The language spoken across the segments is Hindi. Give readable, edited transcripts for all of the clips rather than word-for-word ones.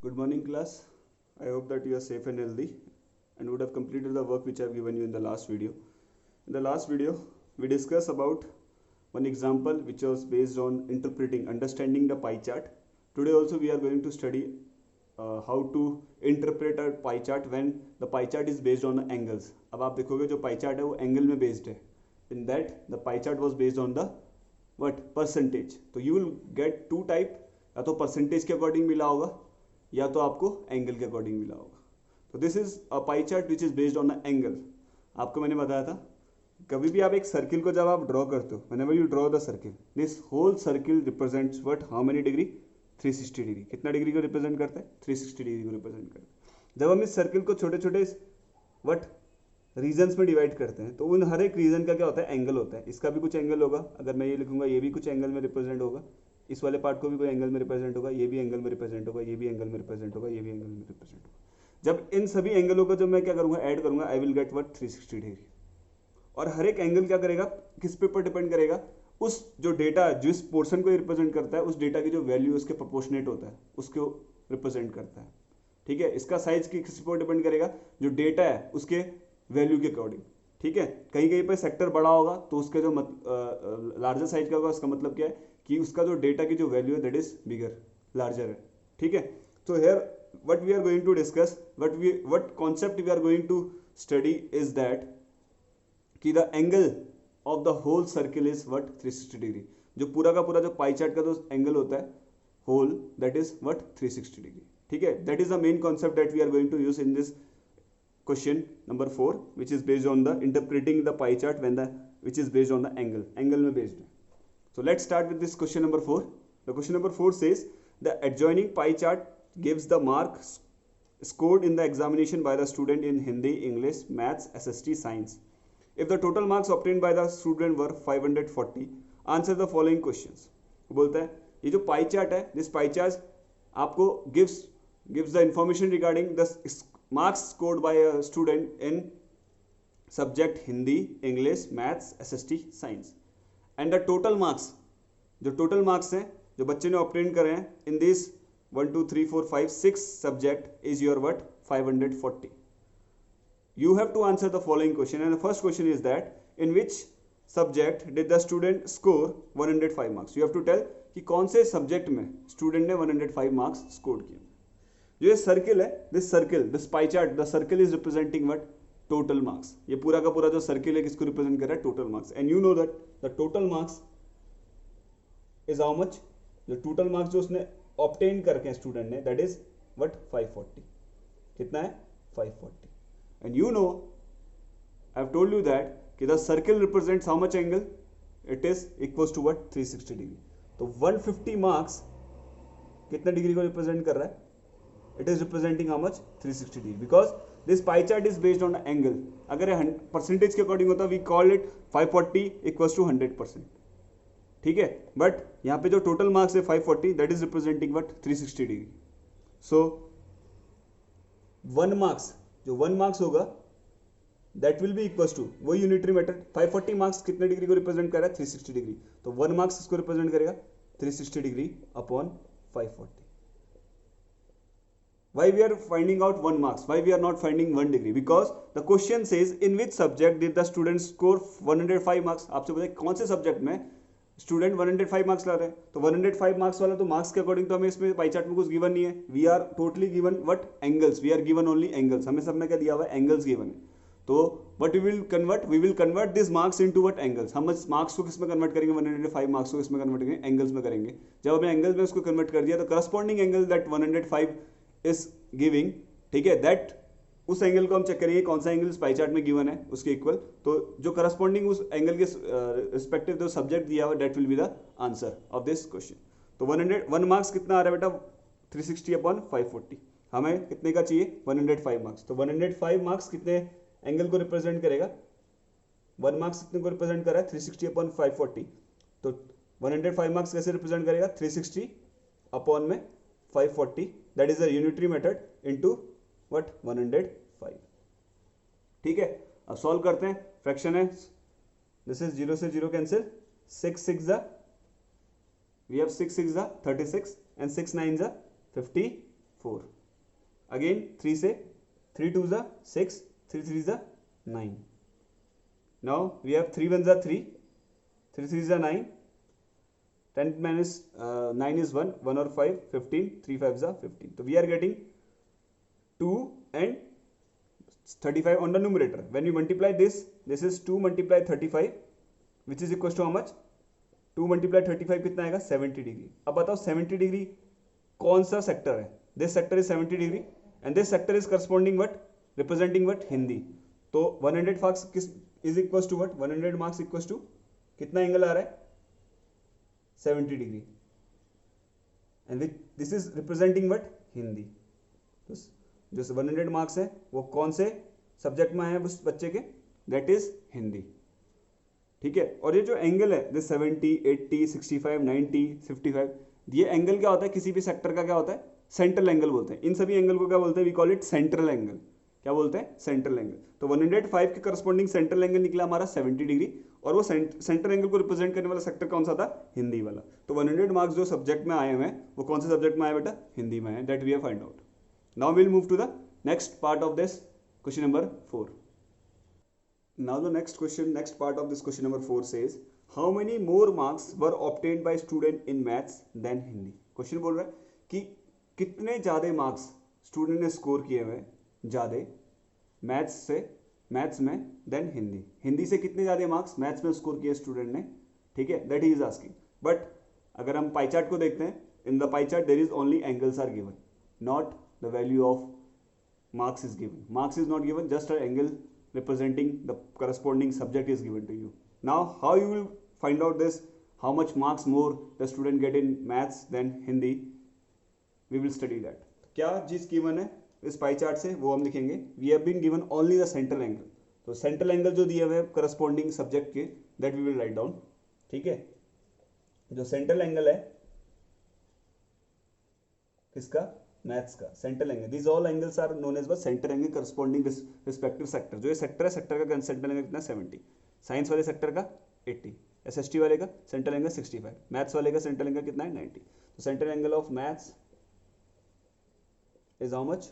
Good morning, class. I hope that you are safe and healthy and would have completed the work which I have given you in the last video. In the last video, we discussed about one example which was based on understanding the pie chart. Today also we are going to study how to interpret a pie chart when the pie chart is based on the angles. अब आप देखोगे जो pie chart है वो angle में based है. In that the pie chart was based on the what percentage. तो you will get two type, या तो percentage के according मिला होगा या तो आपको एंगल के अकॉर्डिंग मिला होगा. तो this is a pie chart which is based on a angle. आपको मैंने बताया था कभी भी आप एक सर्किल को जब आप ड्रॉ करते हो, whenever you draw the circle, this whole circle represents what, how many degree, 360 degree. कितना डिग्री को रिप्रेजेंट करता है? 360 डिग्री को रिप्रेजेंट करता है. जब हम इस सर्किल को छोटे छोटे व्हाट रीजन्स में डिवाइड करते हैं तो उन हर एक रीजन का क्या होता है? एंगल होता है. इसका भी कुछ एंगल होगा. अगर मैं ये लिखूंगा ये भी कुछ एंगल में रिप्रेजेंट होगा. इस वाले पार्ट को भी कोई एंगल में रिप्रेजेंट होगा. ये भी एंगल में रिप्रेजेंट होगा. ये भी एंगल में रिप्रेजेंट होगा. ये भी एंगल में रिप्रेजेंट होगा. जब इन सभी एंगलों को जब मैं क्या करूंगा? ऐड करूंगा. I will get what? 360 degree. और हर एक एंगल क्या करेगा? किस पे पर डिपेंड करेगा? उस जो डेटा जिस पोर्शन को रिप्रेजेंट करता है उस डेटा की जो वैल्यू उसके प्रोपोर्शनेट होता है उसको रिप्रेजेंट करता है. ठीक है. इसका साइज किस पर डिपेंड करेगा? जो डेटा है उसके वैल्यू के अकॉर्डिंग. ठीक है. कहीं कहीं पर सेक्टर बड़ा होगा तो उसके जो लार्जर साइज का होगा, उसका मतलब क्या है कि उसका जो डेटा की जो वैल्यू है दैट इज बिगर, लार्जर है. ठीक है. तो here what we are going to discuss, what concept we are going to study is that कि the angle of the whole circle is what? 360 degree. जो पूरा का पूरा जो पाई चार्ट का जो एंगल होता है whole, that is what? 360 degree. ठीक है. That is the main concept that we are going to use in this question number 4, which is based on the interpreting the pie chart when the which is based on the angle में based है. So let's start with this question number 4. The question number 4 says the adjoining pie chart gives the marks scored in the examination by the student in Hindi, English, Maths, SST, Science. If the total marks obtained by the student were 540, answer the following questions. बोलता है ये जो pie chart है, this pie chart आपको gives the information regarding the marks scored by a student in subject Hindi, English, Maths, SST, Science, and the total marks, जो total marks हैं जो बच्चे ने obtain करे हैं in this 1 2 3 4 5 6 subject is your what? 540. You have to answer the following question, and the first question is that in which subject did the student score 105 marks. You have to tell कि कौन से subject में student ने 105 marks scored किए. जो ये सर्किल है, this pie chart, the circle is representing what? Total marks. ये पूरा का पूरा जो सर्किल है किसको रिप्रेजेंट कर रहा है? Total marks. And you know that the total marks is how much? जो टोटल मार्क्स जो उसने ऑब्टेन करके स्टूडेंट ने, दैट इज व्हाट? 540. कितना है? 540. And you know I have told you that कि the circle represents how much angle? It is equals to what? 360 degree. तो 150 मार्क्स कितने डिग्री को रिप्रेजेंट कर रहा है? It is representing how much? 360 degree, because this pie chart is based on angle. अगर परसेंटेज के अकॉर्डिंग होता we call it 540 equals to 100%. ठीक है. बट यहाँ पे जो टोटल मार्क्स है 540, that is representing what? 360 degree. So 1 marks, जो 1 marks होगा that will be equals to वो यूनिटरी मेथड. 540 मार्क्स कितने डिग्री को रिप्रेजेंट कर रहा है? 360 डिग्री. तो 1 मार्क्स इसको रिप्रेजेंट करेगा 360 degree upon 540. Why we are finding out 1 marks? Why we are not finding 1 degree? Because the question says in which subject did the student score 105 marks. आपसे बोले कौन से सब्जेक्ट में स्टूडेंट 105 मार्क्स ला रहे हैं. तो 105 मार्क्स वाला तो मार्क्स के अकॉर्डिंग तो हमें इसमें पाई चार्ट में कुछ गिवन नहीं है. We are totally given what? Angles. We are given only angles. हमें सब में क्या दिया हुआ है? एंगल्स गिवन है. तो what we will convert this marks into what? Angles. हम इस मार्क्स को किस में कन्वर्ट करेंगे? 105 मार्क्स को किसमें कन्वर्ट करेंगे? एंगल्स में करेंगे. जब हमने एंगल्स में उसको कन्वर्ट कर दिया तो corresponding angle that 105 is giving, ठीक है, दैट उस एंगल को हम चेक करेंगे कौन सा एंगल पाई चार्ट में गिवन है उसके इक्वल. तो जो करस्पॉन्डिंग उस एंगल के रिस्पेक्टिव जो सब्जेक्ट दिया हुआ that will be the answer of this question. तो 101 मार्क्स कितना आ रहा है बेटा? 360 अपॉन 540. हमें कितने का चाहिए? 105 मार्क्स. तो 105 मार्क्स कितने एंगल को रिप्रेजेंट करेगा? 1 मार्क्स कितने को रिप्रेजेंट कर रहा है? 360 अपॉन 540. तो 105 मार्क्स कैसे रिप्रेजेंट करेगा? 360 अपॉन में 540. That is the unitary method into what? 105. ठीक है. अब सॉल्व करते हैं. फ्रैक्शन है, दिस इज 0 से 0 cancel. 6 6 we have 6 6 36 and 6 9 50 4. Again 3 से 3 2 is 6, 3 3 is 9. Now we have 3 1 is 3, 3 3 is 9, 10 minus 9 is 1, 1 or 5, 15, 3 5 is 15. So we are getting 2 and 35 on the numerator. When we multiply this is 2 multiply 35 which is equals to how much? 2 multiply 35 कितना आएगा? 70 डिग्री. अब बताओ 70 डिग्री कौन सा सेक्टर है? This sector is 70 degree and this sector is corresponding what? Representing what? Hindi. तो 100 मार्क्स किस is equals to what? 100 marks equals to कितना एंगल आ रहा है? 70 degree and this is representing what? Hindi. तो जो 100 मार्क्स है वो कौन से सब्जेक्ट में है उस बच्चे के? That is Hindi. ठीक है. और ये जो एंगल है दिस 70, 80, 65, 90, 55, ये एंगल क्या होता है? किसी भी सेक्टर का क्या होता है? सेंट्रल एंगल बोलते हैं. इन सभी एंगल को क्या बोलते हैं? We call it central angle. क्या बोलते हैं? Central angle. तो 105 के करस्पॉन्डिंग सेंट्रल एंगल निकला हमारा 70 डिग्री और वो सेंट्रल एंगल को रिप्रेजेंट करने वाला सेक्टर कौन सा था? हिंदी वाला. तो 100 मार्क्स जो सब्जेक्ट में आए हुए हैं वो कौन से सब्जेक्ट में आए बेटा? हिंदी में आए. That we have find out. Now we will move to the next part of this question number 4. Now the next part of this question number 4 says, how many more marks were obtained by student in maths than Hindi? Question बोल रहा है कि कितने ज़्यादा मार्क्स स्टूडेंट ने स्कोर किए हुए ज़्यादा मैथ्स में देन हिंदी. हिंदी से कितने ज़्यादा मार्क्स मैथ्स में स्कोर किए स्टूडेंट ने. ठीक है, दैट ही इज आस्किंग. बट अगर हम पाई चार्ट को देखते हैं, in the pie chart there is only angles are given, not the value of marks is given. Marks is not given, just an angle representing the corresponding subject is given to you. Now how you will find out this, how much marks more the student get in maths than Hindi, we will study that. क्या चीज given है इस पाई चार्ट से वो हम लिखेंगे. We have been given only the central angle. तो सेंट्रल एंगल जो दिए हुए हैं करस्पॉन्डिंग सब्जेक्ट के, that we will write down. ठीक है. जो सेंट्रल एंगल है किसका? मैथ्स का central angle. These all angles are known as centre angle corresponding respective sector. जो ये सेक्टर है, सेक्टर का सेंट्रल एंगल कितना? 70. साइंस वाले सेक्टर का 80, एसएसटी वाले का सेंट्रल एंगल 65, मैथ्स वाले का सेंट्रल एंगल कितना है? 90. तो central angle of maths is how much?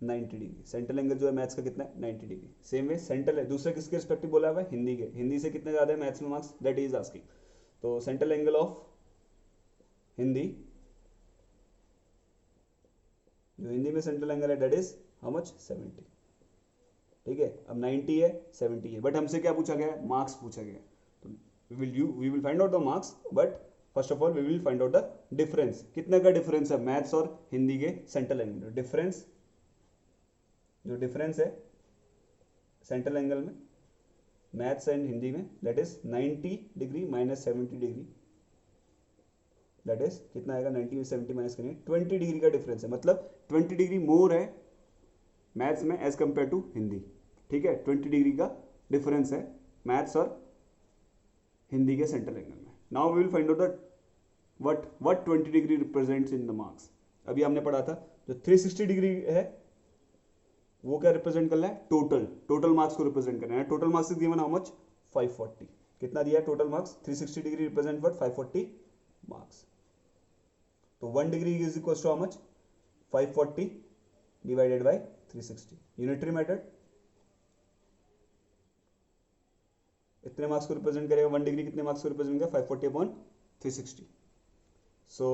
90 degree. Central angle जो है मैथ्स का कितना है? 90 डिग्री. सेम वे सेंट्रल है दूसरे किसके रिस्पेक्टिव बोला हुआ है? हिंदी के. हिंदी से कितने ज्यादा है मैथ्स में मार्क्स? That is asking. तो सेंट्रल एंगल ऑफ हिंदी, जो हिंदी में सेंट्रल एंगल है, दैट इज हाउ मच? 70. ठीक है. अब 90 है, 70 है, बट हमसे क्या पूछा गया है? मार्क्स पूछा गया है. तो we will find out the marks, but first of all we will find out the difference. कितने का डिफरेंस है मैथ्स और हिंदी के सेंट्रल एंगल? डिफरेंस, जो डिफरेंस है सेंट्रल एंगल में मैथ्स एंड हिंदी में, that is 90 degree minus 70 degree. That is कितना आएगा? 90 में 70 माइनस करेंगे, 20 डिग्री का डिफरेंस है. मतलब 20 डिग्री मोर है मैथ्स में एज कंपेयर टू हिंदी. ठीक है. 20 डिग्री का डिफरेंस है मैथ्स और हिंदी के सेंट्रल एंगल में. Now we will find out that what 20 degree represents in the marks. अभी हमने पढ़ा था जो 360 डिग्री है वो क्या रिप्रेजेंट करना है? टोटल मार्क्स को रिप्रेजेंट करना है. Total marks is given how much? 540. कितना दिया है total marks? 360 degree represent what? 540 marks. तो 1 degree is equal to how much? 540 divided by 360. Unitary method. इतने मार्क्स को रिप्रेजेंट करेगा 1 डिग्री. कितने मार्क्स को रिप्रेजेंट करेगा? 540 अपॉन 360. सो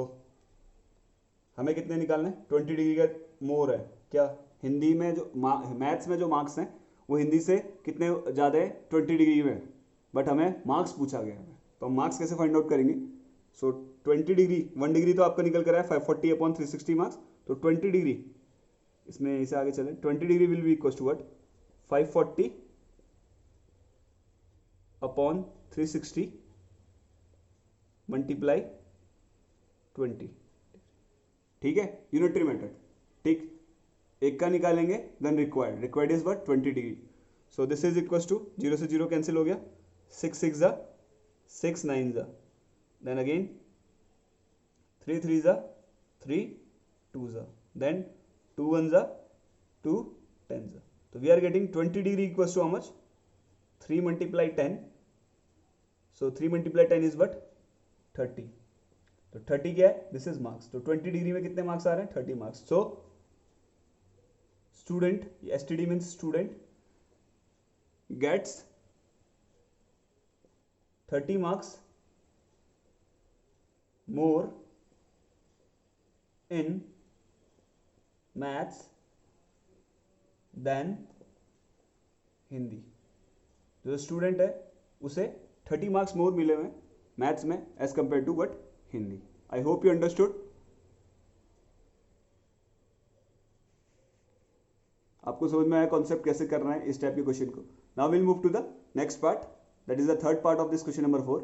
हमें कितने निकालना है? 20 डिग्री का मोर है क्या? हिंदी में जो मैथ्स में जो मार्क्स हैं वो हिंदी से कितने ज़्यादा है? 20 डिग्री में. बट हमें मार्क्स पूछा गया है, तो हम मार्क्स कैसे फाइंड आउट करेंगे? सो 20 डिग्री, 1 डिग्री तो आपका निकल कर आया 540 अपॉन 360 मार्क्स. तो 20 डिग्री, इसमें इसे आगे चले, 20 degree will be equal to what? 540 upon 360 multiply 20. ठीक है. Unitary method. ठीक. एक का निकालेंगे then required is what? 20 degree. So this is equal to 0 से 0 कैंसिल हो गया. 6 6 जा 6 9 जा, then again 3 3 जा 3 2 जा, then 2 1 जा 2 10 जा. तो we are getting 20 degree equals to how much? 3 multiply 10. So 3 multiply 10 is what? 30. तो 30 क्या है, दिस इज मार्क्स, तो 20 डिग्री में कितने मार्क्स आ रहे हैं, 30 marks. So student, STD means student, gets 30 marks more in maths than Hindi. जो स्टूडेंट है उसे 30 मार्क्स मोर मिले हुए मैथ्स में as compare to what, Hindi. I hope you understood. आपको समझ में आया कॉन्सेप्ट कैसे करना है इस टाइप के क्वेश्चन को. Now will move to the next part, that is the third part of this question number 4.